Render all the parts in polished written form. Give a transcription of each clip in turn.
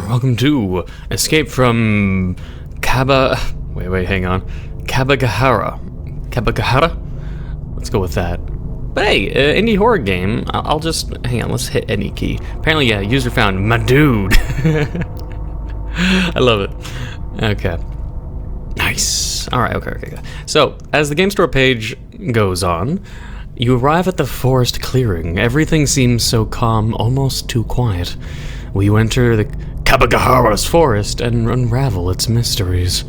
welcome to Escape from hang on. Kabagahara. Let's go with that. But hey, indie horror game. I'll just, hang on, let's hit any key. Apparently, yeah, user found my dude. I love it. Okay. Nice. Alright, okay. So, as the game store page goes on, you arrive at the forest clearing. Everything seems so calm, almost too quiet. Will you enter the Kabagahara's forest and unravel its mysteries?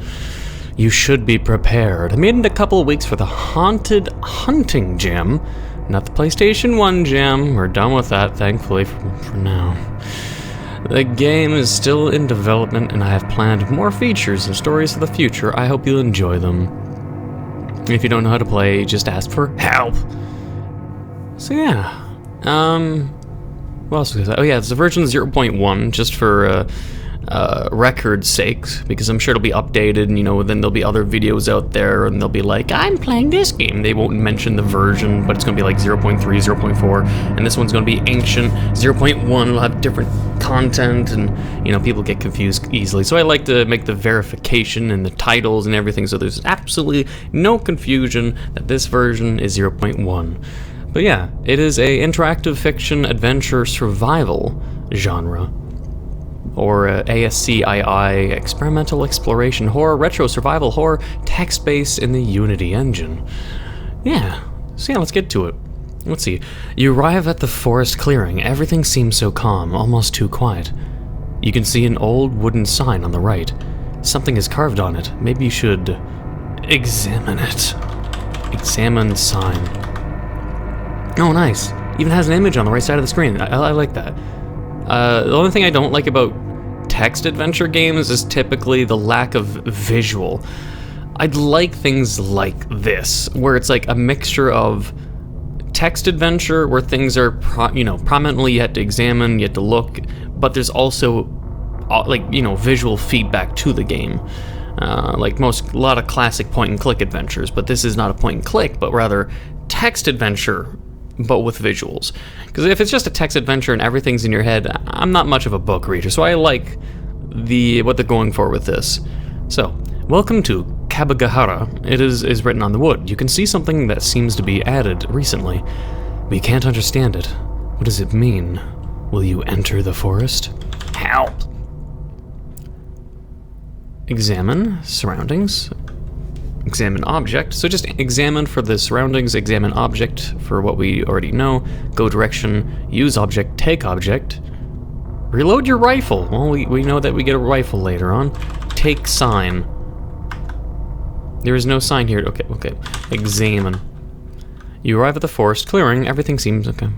You should be prepared. I made it a couple of weeks for the Haunted Hunting Jam, not the PlayStation 1 jam. We're done with that, thankfully, for now. The game is still in development, and I have planned more features and stories for the future. I hope you'll enjoy them. If you don't know how to play, just ask for help. So yeah, what else was I? Oh yeah, it's the version 0.1, just for record's sake, because I'm sure it'll be updated, and then there'll be other videos out there, and they'll be like, I'm playing this game. They won't mention the version, but it's gonna be like 0.3, 0.4, and this one's gonna be ancient. 0.1 will have different content, and people get confused easily. So I like to make the verification and the titles and everything, so there's absolutely no confusion that this version is 0.1. But yeah, it is a interactive fiction adventure survival genre, or ASCII, experimental exploration horror, retro survival horror, text-based in the Unity engine. Yeah, so yeah, let's get to it. Let's see. You arrive at the forest clearing. Everything seems so calm, almost too quiet. You can see an old wooden sign on the right. Something is carved on it. Maybe you should examine it. Examine sign. Oh, nice. Even has an image on the right side of the screen. I like that. The only thing I don't like about text adventure games is typically the lack of visual. I'd like things like this, where it's like a mixture of text adventure, where things are prominently you have to examine, you have to look, but there's also visual feedback to the game. Like a lot of classic point-and-click adventures, but this is not a point-and-click, but rather text adventure, but with visuals. Because if it's just a text adventure and everything's in your head, I'm not much of a book reader, so I like what they're going for with this. So, welcome to Kabagahara. It is written on the wood. You can see something that seems to be added recently. We can't understand it. What does it mean? Will you enter the forest? Help! Examine surroundings. Examine object. So just examine for the surroundings, examine object for what we already know. Go direction, use object, take object. Reload your rifle. Well, we know that we get a rifle later on. Take sign. There is no sign here. Okay. Examine. You arrive at the forest clearing. Everything seems okay.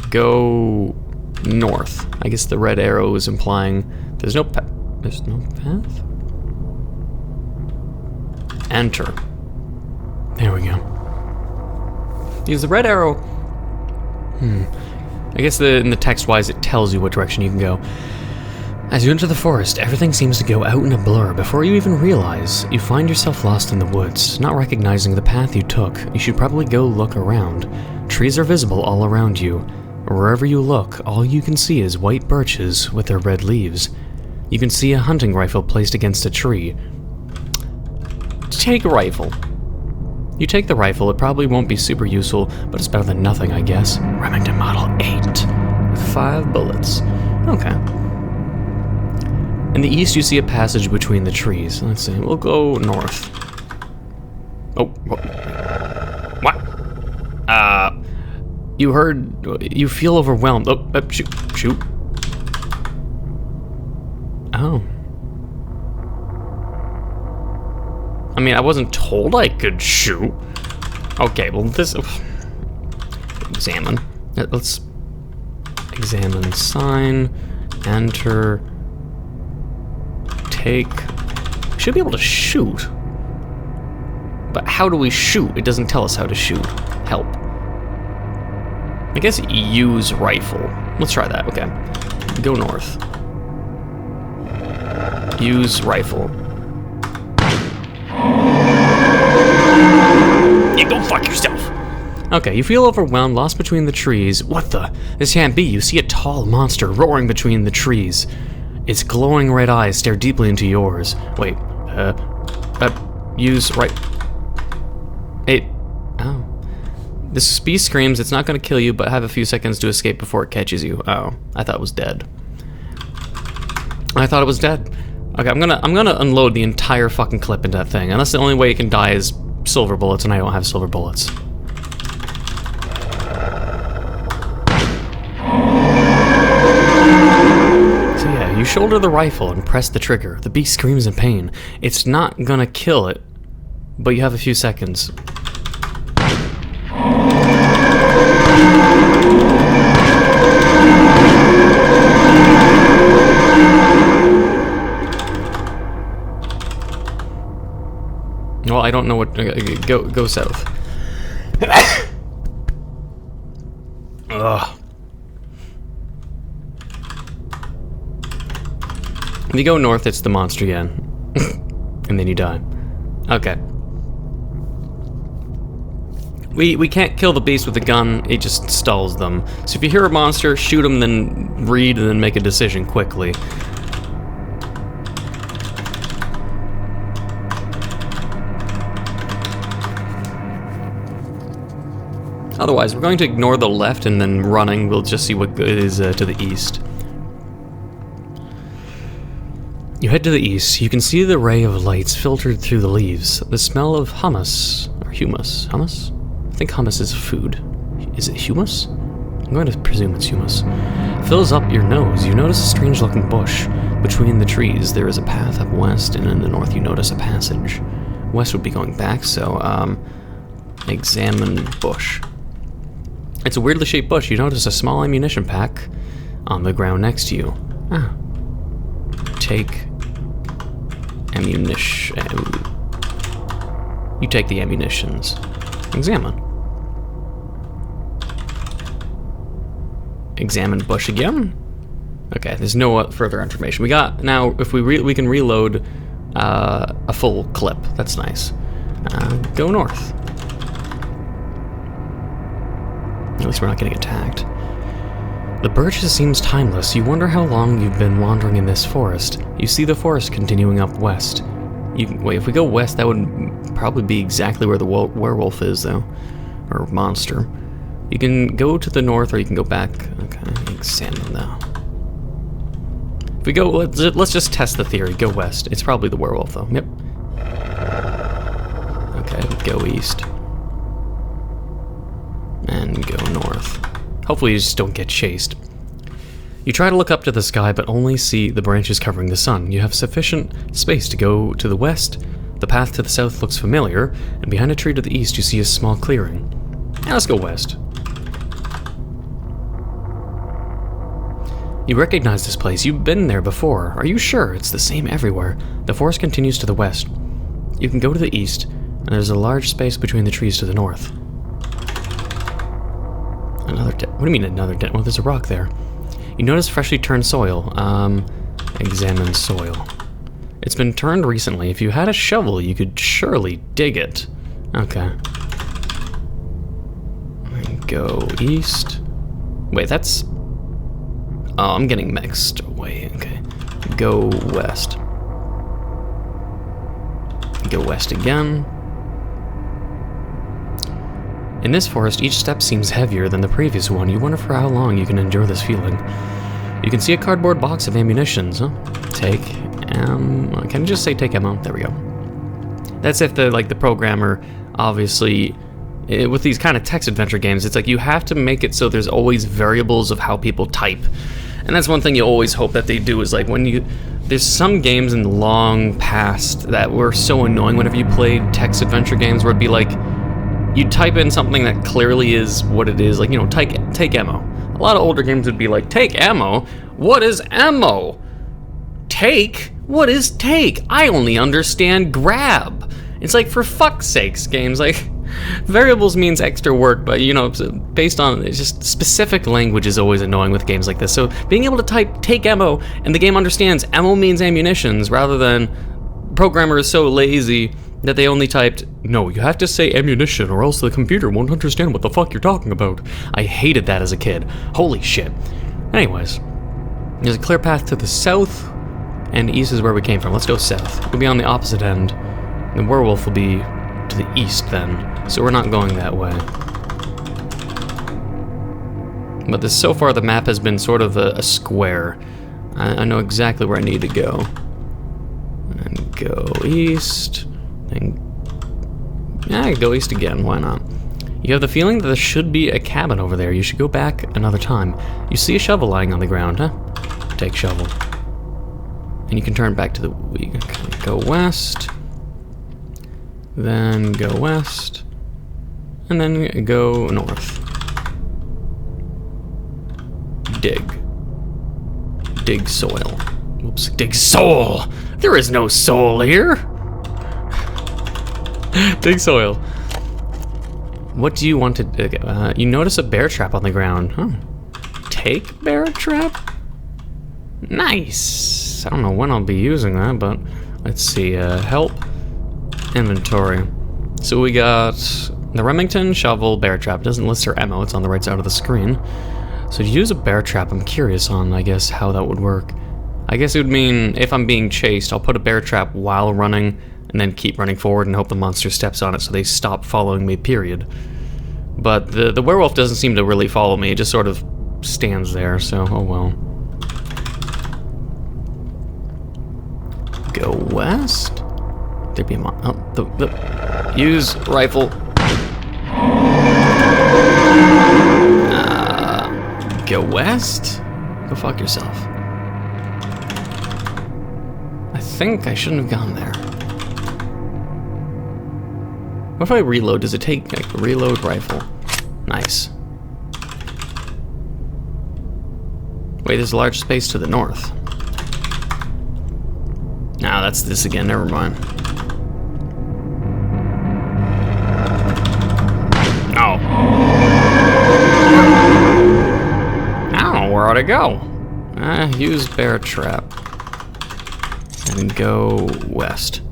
Go north. I guess the red arrow is implying there's no path. Enter. There we go. Use the red arrow. I guess in the text-wise, it tells you what direction you can go. As you enter the forest, everything seems to go out in a blur. Before you even realize, you find yourself lost in the woods, not recognizing the path you took. You should probably go look around. Trees are visible all around you. Wherever you look, all you can see is white birches with their red leaves. You can see a hunting rifle placed against a tree. Take a rifle. You take the rifle. It probably won't be super useful, but it's better than nothing, I guess. Remington Model 8 with 5 bullets. Okay. In the east, you see a passage between the trees. Let's see. We'll go north. Oh. What? You feel overwhelmed. Oh, shoot. Oh. I mean, I wasn't told I could shoot. Okay, well, examine. Let's examine sign, enter, take. Should be able to shoot. But how do we shoot? It doesn't tell us how to shoot. Help. I guess use rifle. Let's try that, okay. Go north. Use rifle. Yeah, go fuck yourself. Okay, you feel overwhelmed, lost between the trees. What the? This can't be. You see a tall monster roaring between the trees. Its glowing red eyes stare deeply into yours. Wait, use right... Oh. This beast screams it's not going to kill you, but have a few seconds to escape before it catches you. Oh, I thought it was dead. I thought it was dead. Okay, I'm gonna unload the entire fucking clip into that thing, unless the only way it can die is silver bullets, and I don't have silver bullets. So yeah, you shoulder the rifle and press the trigger. The beast screams in pain. It's not gonna kill it, but you have a few seconds. Well, I don't know what... Go south. Ugh. If you go north, it's the monster again. And then you die. Okay. We can't kill the beast with a gun, it just stalls them. So if you hear a monster, shoot them, then read, and then make a decision quickly. Otherwise, we're going to ignore the left and then running. We'll just see what is to the east. You head to the east. You can see the ray of lights filtered through the leaves. The smell of hummus, or humus. Hummus? I think hummus is food. Is it humus? I'm going to presume it's humus. Fills up your nose. You notice a strange-looking bush. Between the trees, there is a path up west, and in the north you notice a passage. West would be going back, so, examine bush. It's a weirdly shaped bush. You notice a small ammunition pack on the ground next to you. Ah. Take ammunition. You take the ammunitions. Examine. Examine bush again. Okay, there's no further information. We got now. If we can reload a full clip. That's nice. Go north. At least we're not getting attacked. The birch seems timeless. You wonder how long you've been wandering in this forest. You see the forest continuing up west. Wait, if we go west, that would probably be exactly where the werewolf is, though. Or monster. You can go to the north, or you can go back. Okay, examine now. If we go, let's just test the theory. Go west. It's probably the werewolf, though. Yep. Okay, go east. And go north. Hopefully you just don't get chased. You try to look up to the sky, but only see the branches covering the sun. You have sufficient space to go to the west. The path to the south looks familiar, and behind a tree to the east you see a small clearing. Now let's go west. You recognize this place. You've been there before. Are you sure? It's the same everywhere. The forest continues to the west. You can go to the east, and there's a large space between the trees to the north. Another dent. What do you mean another dent? Well, there's a rock there. You notice freshly turned soil. Examine soil. It's been turned recently. If you had a shovel, you could surely dig it. Okay. Go east. Wait, that's... Oh, I'm getting mixed. Wait, okay. Go west. Go west again. In this forest, each step seems heavier than the previous one. You wonder for how long you can endure this feeling. You can see a cardboard box of ammunitions. Huh? Take ammo. Can I just say take ammo? There we go. That's if the programmer, obviously, with these kind of text adventure games, it's like you have to make it so there's always variables of how people type. And that's one thing you always hope that they do is like when you... There's some games in the long past that were so annoying whenever you played text adventure games where it'd be like, you type in something that clearly is what it is, like, you know, take ammo. A lot of older games would be like, take ammo? What is ammo? Take? What is take? I only understand grab. It's like, for fuck's sakes, games, like, variables means extra work, but, you know, based on, it's just specific language is always annoying with games like this. So being able to type take ammo, and the game understands ammo means ammunitions, rather than programmer is so lazy that they only typed, no, you have to say ammunition or else the computer won't understand what the fuck you're talking about. I hated that as a kid. Holy shit. Anyways, there's a clear path to the south. and east is where we came from. Let's go south. We'll be on the opposite end. The werewolf will be to the east then, so we're not going that way. But so far the map has been sort of a square. I know exactly where I need to go. And go east, then go east again, why not? You have the feeling that there should be a cabin over there. You should go back another time. You see a shovel lying on the ground, huh? Take shovel. And you can turn back to the... Okay, go west. Then go west. And then go north. Dig soil. Oops. Dig soul! There is no soul here! Dig soil. What do you want to dig? You notice a bear trap on the ground. Huh. Take bear trap? Nice! I don't know when I'll be using that, but let's see. Help. Inventory. So we got the Remington, shovel, bear trap. It doesn't list her ammo, it's on the right side of the screen. So to use a bear trap, I'm curious on, I guess, how that would work. I guess it would mean if I'm being chased, I'll put a bear trap while running, and then keep running forward and hope the monster steps on it so they stop following me, period. But the werewolf doesn't seem to really follow me, it just sort of stands there, so oh well. Go west? There'd be a use rifle. Go west? Go fuck yourself. I think I shouldn't have gone there. What if I reload? Does it take, like, reload rifle? Nice. Wait, there's a large space to the north. Nah, that's this again, never mind. Oh. I don't know where to go. Use bear trap. And go west.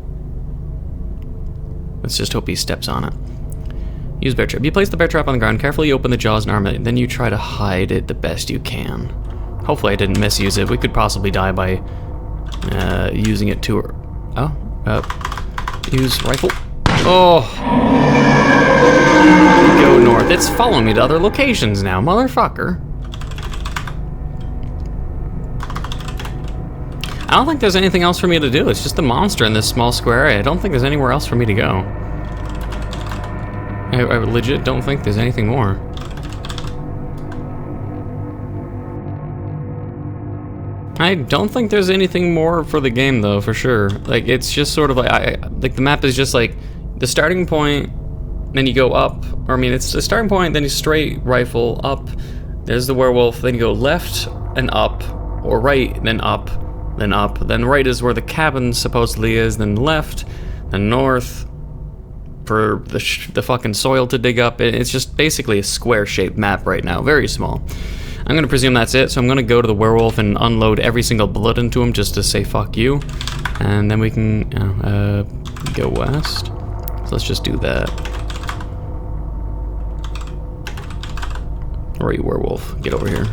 Let's just hope he steps on it. Use bear trap. You place the bear trap on the ground, carefully open the jaws and arm it, then you try to hide it the best you can. Hopefully I didn't misuse it. We could possibly die by using it to... use rifle. Oh! Go north. It's following me to other locations now, motherfucker. I don't think there's anything else for me to do. It's just a monster in this small square area. I don't think there's anywhere else for me to go. I legit don't think there's anything more. I don't think there's anything more for the game, though, for sure. Like, it's just sort of like, like the map is just like the starting point, then you go up. Or, I mean, it's the starting point, then you straight rifle up. There's the werewolf, then you go left and up, or right, then up. Then up, then right is where the cabin supposedly is, then left, then north for the fucking soil to dig up. It's just basically a square-shaped map right now, very small. I'm gonna presume that's it, so I'm gonna go to the werewolf and unload every single bullet into him just to say fuck you, and then we can go west. So let's just do that. Where are you, werewolf? Get over here.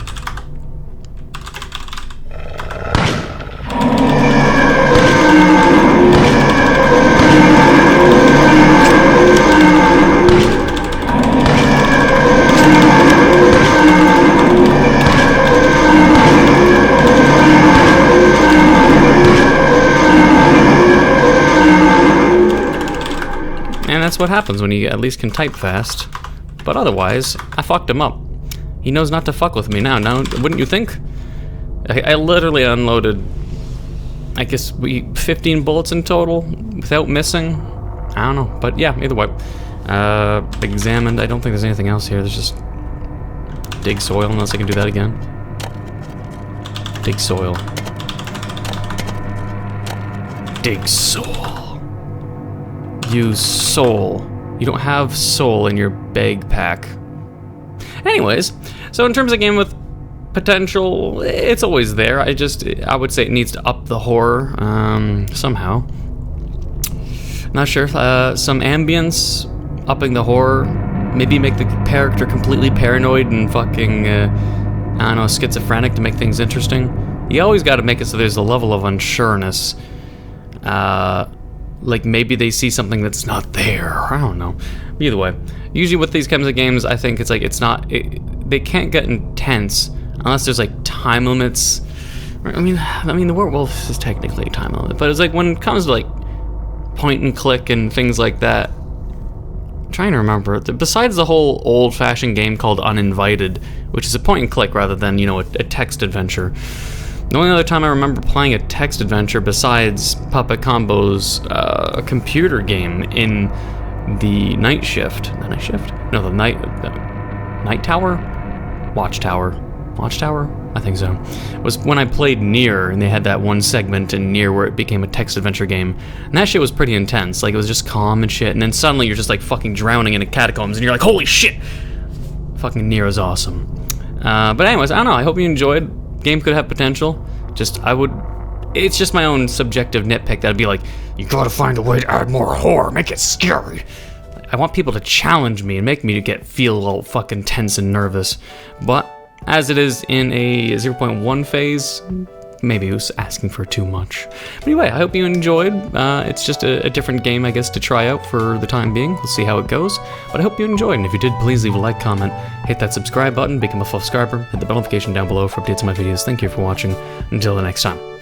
That's what happens when you at least can type fast. But otherwise, I fucked him up. He knows not to fuck with me now, wouldn't you think? I literally unloaded, I guess, 15 bullets in total without missing. I don't know, but yeah, either way. Examined, I don't think there's anything else here. There's just dig soil, unless I can do that again. Dig soil. Dig soul. Use soul. You don't have soul in your bag pack. Anyways, so in terms of game with potential, it's always there. I would say it needs to up the horror somehow. Not sure. Some ambience, upping the horror. Maybe make the character completely paranoid and fucking, I don't know, schizophrenic to make things interesting. you always got to make it so there's a level of unsureness. Like maybe they see something that's not there. I don't know. Either way, usually with these kinds of games, I think it's like they can't get intense unless there's like time limits. I mean the werewolf is technically a time limit, but it's like when it comes to like point and click and things like that. I'm trying to remember. Besides the whole old-fashioned game called Uninvited, which is a point and click rather than a text adventure. The only other time I remember playing a text adventure besides Puppet Combo's computer game in the night shift. The night shift? No, the night tower? Watchtower? I think so. It was when I played Nier, and they had that one segment in Nier where it became a text adventure game. And that shit was pretty intense. Like, it was just calm and shit, and then suddenly you're just like fucking drowning in a catacombs, and you're like, holy shit! Fucking Nier is awesome. But anyways, I don't know, I hope you enjoyed. Game could have potential. It's just my own subjective nitpick that'd be like, you gotta find a way to add more horror, make it scary. I want people to challenge me and make me feel a little fucking tense and nervous. But as it is in a 0.1 phase, maybe it was asking for too much. But anyway, I hope you enjoyed. It's just a different game, I guess, to try out for the time being. We'll see how it goes. But I hope you enjoyed, and if you did, please leave a like, comment, hit that subscribe button, become a full subscriber, hit the bell notification down below for updates on my videos. Thank you for watching. Until the next time.